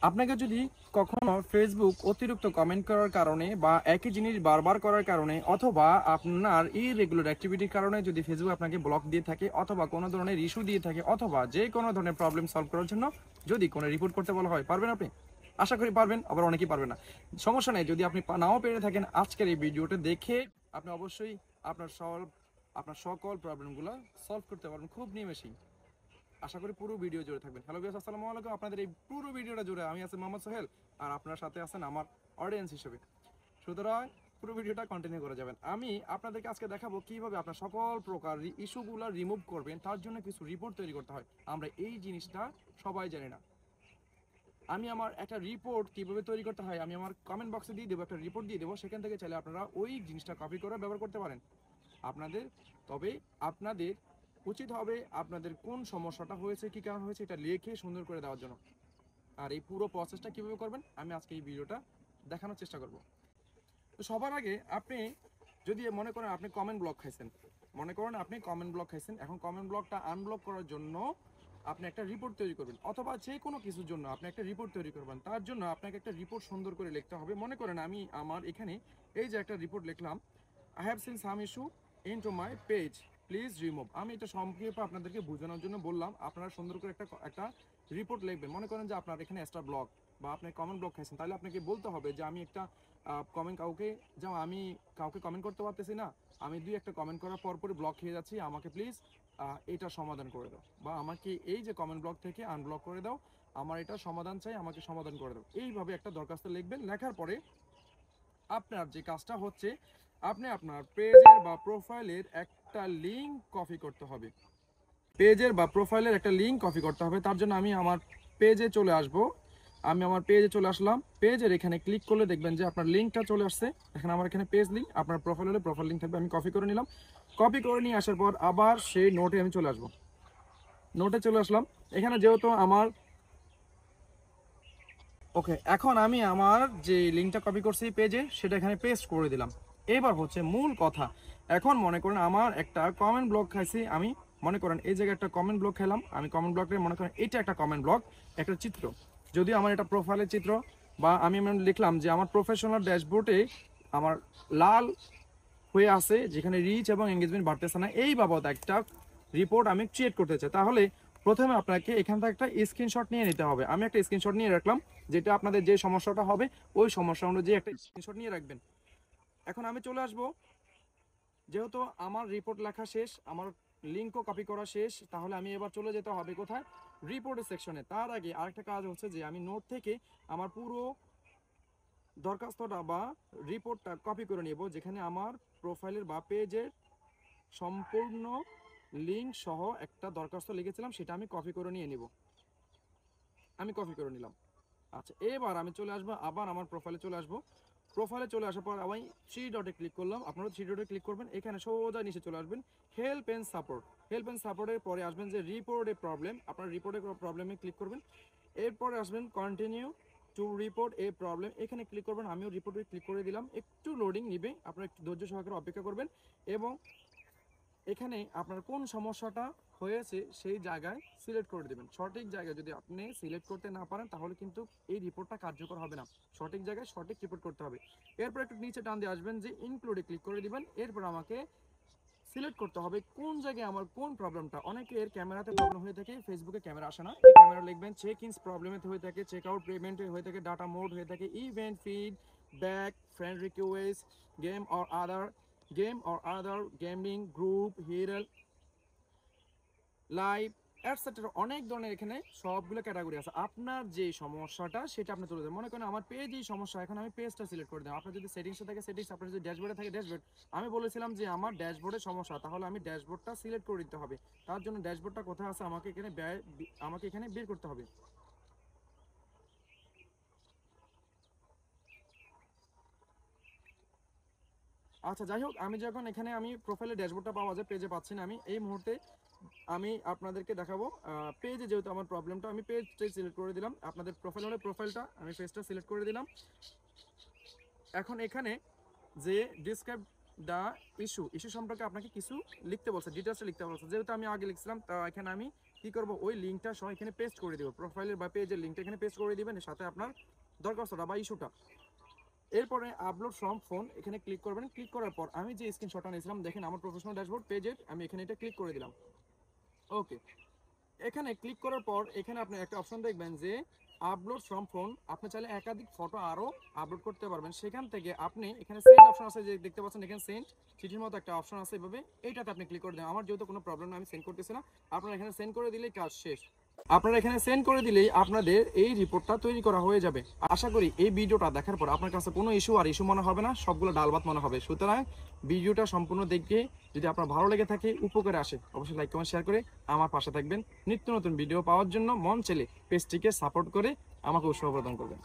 আপনাকে যদি কখনো ফেসবুক অতিরিক্ত কমেন্ট করার কারণে বা একই জিনিস বারবার করার কারণে অথবা আপনার ইরেগুলার অ্যাক্টিভিটির কারণে যদি ফেসবুক আপনাকে ব্লক দিয়ে থাকে অথবা কোনো ধরনের ইস্যু দিয়ে থাকে অথবা যে কোনো ধরনের প্রবলেম সলভ করার জন্য যদি কোনো রিপোর্ট করতে বলা হয়, পারবেন আপনি? আশা করি পারবেন, আবার অনেকেই পারবেন না। সমস্যা নেই, যদি আপনি নাও পেরে থাকেন আজকের এই ভিডিওটা দেখে আপনি অবশ্যই আপনার সকল প্রবলেমগুলো সলভ করতে পারবেন খুব নিমেষেই। আশা করি পুরো ভিডিও জুড়ে থাকবেন। হ্যালো ভিউয়ার্স, আসসালামু আলাইকুম। আপনাদের এই পুরো ভিডিওটা জুড়ে আমি আছি মোহাম্মদ সোহেল, আর আপনার সাথে আছেন আমার অডিয়েন্স হিসেবে। সুতরাং পুরো ভিডিওটা কন্টিনিউ করে যাবেন। আমি আপনাদেরকে আজকে দেখাবো কিভাবে আপনার সকল প্রকার ইস্যুগুলো রিমুভ করবেন। তার জন্য কিছু রিপোর্ট তৈরি করতে হয়। আমরা এই জিনিসটা সবাই জানি না। আমি আমার একটা রিপোর্ট কিভাবে তৈরি করতে হয় আমি আমার কমেন্ট বক্সে দিয়ে দেবো, একটা রিপোর্ট দিয়ে দেবো। সেখান থেকে চাইলে আপনারা ওই জিনিসটা কপি করে ব্যবহার করতে পারেন আপনাদের। তবে আপনাদের উচিত হবে আপনাদের কোন সমস্যাটা হয়েছে, কী কারণ হয়েছে, এটা লিখে সুন্দর করে দেওয়ার জন্য। আর এই পুরো প্রসেসটা কীভাবে করবেন আমি আজকে এই ভিডিওটা দেখানোর চেষ্টা করব। তো সবার আগে আপনি যদি মনে করেন আপনি কমেন্ট ব্লক খাইছেন, এখন কমেন্ট ব্লকটা আনব্লক করার জন্য আপনি একটা রিপোর্ট তৈরি করবেন, অথবা যে কোনো কিছুর জন্য আপনি একটা রিপোর্ট তৈরি করবেন। তার জন্য আপনাকে একটা রিপোর্ট সুন্দর করে লিখতে হবে। মনে করেন আমি আমার এখানে এই যে একটা রিপোর্ট লিখলাম, I have seen some issue into my page, please remove. আমি এটা সংক্ষেপে আপনাদেরকে বোঝানোর জন্য বললাম। আপনারা সুন্দর করে একটা রিপোর্ট লিখবেন। মনে করেন যে আপনার এখানে এক্সট্রা ব্লক বা আপনি কমেন্ট ব্লক খাইছেন, তাহলে আপনাকে বলতে হবে যে আমি একটা কমেন্ট আমি কাউকে কমেন্ট করতে পারতেছি না, আমি দুই একটা কমেন্ট করার পরপরই ব্লক খেয়ে যাচ্ছি, আমাকে প্লিজ এটা সমাধান করে দাও, বা আমাকে এই যে কমেন্ট ব্লক থেকে আনব্লক করে দাও, আমার এটা সমাধান চাই, আমাকে সমাধান করে দাও। এইভাবে একটা দরখাস্ত লিখবেন। লেখার পরে আপনার যে কাজটা হচ্ছে, আপনি আপনার পেজের বা প্রোফাইলের একটা লিঙ্ক কপি করতে হবে। তার জন্য আমি আমার পেজে চলে আসব। আমি আমার পেজে চলে আসলাম। পেজের এখানে ক্লিক করলে দেখবেন যে আপনার লিঙ্কটা চলে আসছে। এখানে আমার এখানে পেজ লিঙ্ক, আপনার প্রোফাইল হলে প্রোফাইল লিঙ্ক থাকবে। আমি কপি করে নিলাম। কপি করে নিয়ে আসার পর আবার সেই নোটে আমি চলে আসবো। নোটে চলে আসলাম। এখানে যেহেতু আমার ওকে, এখন আমি আমার যে লিঙ্কটা কপি করছি পেজে, সেটা এখানে পেস্ট করে দিলাম। এবার হচ্ছে মূল কথা। এখন মনে করেন আমার একটা কমেন্ট ব্লক খাইছি, আমি মনে করেন এই জায়গায় একটা কমেন্ট ব্লক খেলাম। আমি কমেন্ট ব্লকে মনে করেন এটা একটা কমেন্ট ব্লক, একটা চিত্র, যদি আমার এটা প্রোফাইলের চিত্র, বা আমি লিখলাম যে আমার প্রফেশনাল ড্যাশবোর্ডে আমার লাল হয়ে আছে, যেখানে রিচ এবং এঙ্গেজমেন্ট বাড়তেছে না, এই বাবদ একটা রিপোর্ট আমি ক্রিয়েট করতে চাই। তাহলে প্রথমে আপনাকে এখান থেকে একটা স্ক্রিনশট নিয়ে নিতে হবে। আমি একটা স্ক্রিনশট নিয়ে রাখলাম, যেটা আপনাদের যে সমস্যাটা হবে ওই সমস্যা অনুযায়ী একটা স্ক্রিনশট নিয়ে রাখবেন। এখন আমি চলে আসব, যেহেতু আমার রিপোর্ট লেখা শেষ, আমার লিঙ্কও কপি করা শেষ, তাহলে আমি এবার চলে যেতে হবে কোথায়, রিপোর্টের সেকশনে। তার আগে আরেকটা কাজ হচ্ছে যে আমি নোট থেকে আমার পুরো দরখাস্তটা বা রিপোর্টটা কপি করে নেব, যেখানে আমার প্রোফাইলের বা পেজের সম্পূর্ণ লিঙ্ক সহ একটা দরখাস্ত লিখেছিলাম, সেটা আমি কপি করে নিয়ে নিব। আমি কপি করে নিলাম। আচ্ছা, এবার আমি চলে আসবো, আবার আমার প্রোফাইলে চলে আসবো। প্রোফাইলে চলে আসার পর আমি থ্রি ডটে ক্লিক করলাম। আপনারা থ্রি ডটে ক্লিক করবেন, এখানে সোজা নিচে চলে আসবেন help and support. Help and সাপোর্টের পরে আসবেন যে রিপোর্টে প্রবলেম, আপনার রিপোর্টে প্রবলেমে ক্লিক করবেন। এরপরে আসবেন continue to report A problem, এখানে ক্লিক করবেন। আমিও রিপোর্টে ক্লিক করে দিলাম। একটু লোডিং নিবে, আপনারা একটু ধৈর্য সহকারে অপেক্ষা করবেন, এবং এখানে আপনার কোন সমস্যাটা হয়েছে সেই জায়গায় সিলেক্ট করে দেবেন। সঠিক জায়গায় যদি আপনি সিলেক্ট করতে না পারেন, তাহলে কিন্তু এই রিপোর্টটা কার্যকর হবে না। সঠিক জায়গায় সঠিক রিপোর্ট করতে হবে। এরপর একটু নিচে টান দিয়ে আসবেন, যে ইনক্লুডে ক্লিক করে দিবেন। এরপর আমাকে সিলেক্ট করতে হবে কোন জায়গায় আমার কোন প্রবলেমটা। অনেকের ক্যামেরাতে প্রবলেম হয়ে থাকে, ফেসবুকে ক্যামেরা আসে না, এই ক্যামেরা লিখবেন। চেক ইনস প্রবলেমে হয়ে থাকে, চেক আউট পেমেন্টে হয়ে থাকে, ডাটা মোড হয়ে থাকে, event feedback, friend request, game or other gaming group, হিরেল লাইভ, এটসেট্রা। অনেক ধরনের এখানে সবগুলো ক্যাটাগরি আছে। আপনার যে সমস্যাটা সেটা আপনি তুলে দেবেন। মনে করেন আমার পেজই সমস্যা, এখন আমি পেজটা সিলেক্ট করে দিলাম। আপনার যদি সেটিংসে থাকে সেটিংস, আপনার যদি ড্যাশবোর্ডে থাকে ড্যাশবোর্ড। আমি বলেছিলাম যে আমার ড্যাশবোর্ডের সমস্যা, তাহলে আমি ড্যাশবোর্ডটা সিলেক্ট করে দিতে হবে। তার জন্য ড্যাশবোর্ডটা কোথায় আছে আমাকে এখানে বের করতে হবে। আচ্ছা, যাই হোক, আমি যখন এখানে আমি প্রোফাইলে ড্যাশবোর্ডটা পাওয়া যায়, পেজে পাচ্ছি না আমি এই মুহূর্তে। আমি আপনাদেরকে দেখাবো পেজে, যেহেতু আমার প্রবলেমটা, আমি পেজটাই সিলেক্ট করে দিলাম। আপনাদের প্রোফাইল হলে প্রোফাইলটা, আমি পেজটা সিলেক্ট করে দিলাম। এখন এখানে যে ডিসক্রাইব দ্য ইস্যু সম্পর্কে আপনাকে কিছু লিখতে বলছে, ডিটেলসটা লিখতে বলছে। যেহেতু আমি আগে লিখছিলাম, তা এখানে আমি কি করব, ওই লিঙ্কটা সহ এখানে পেস্ট করে দিব, প্রোফাইলের বা পেজের লিঙ্কটা এখানে পেস্ট করে দিবেন, সাথে আপনার দরখাস্তটা বা ইস্যুটা। এরপরে আপলোড ফ্রম ফোন এখানে ক্লিক করবেন। ক্লিক করার পর আমি যে স্ক্রিনশটটা নিয়েছিলাম, দেখেন আমার প্রফেশনাল ড্যাশবোর্ড পেজের, আমি এখানে এটা ক্লিক করে দিলাম। ওকে, এখানে ক্লিক করার পর এখানে আপনি একটা অপশন দেখবেন যে আপলোড ফ্রম ফোন। আপনি চাইলে একাধিক ফটো আরও আপলোড করতে পারবেন। সেখান থেকে আপনি এখানে সেন্ড অপশন আছে, যে দেখতে পাচ্ছেন এখানে সেন্ড চিঠির মতো একটা অপশন আছে, এভাবে এইটাতে আপনি ক্লিক করে দেন। আমার যেহেতু কোনো প্রবলেম না, আমি সেন্ড করতেছি না, আপনারা এখানে সেন্ড করে দিলেই কাজ শেষ। আপনারা এখানে সেন্ড করে দিলেই আপনাদের এই রিপোর্টটা তৈরি করা হয়ে যাবে। আশা করি এই ভিডিওটা দেখার পর আপনার কাছে কোনো ইস্যু আর ইস্যু মনে হবে না, সবগুলো ডালভাত মনে হবে। সুতরাং ভিডিওটা সম্পূর্ণ দেখে যদি আপনার ভালো লেগে থাকে, উপকারে আসে, অবশ্যই লাইক কমেন্ট শেয়ার করে আমার পাশে থাকবেন। নিত্য নতুন ভিডিও পাওয়ার জন্য মন চাইলে পেজটিকে সাপোর্ট করে আমাকে উৎসাহ প্রদান করবেন।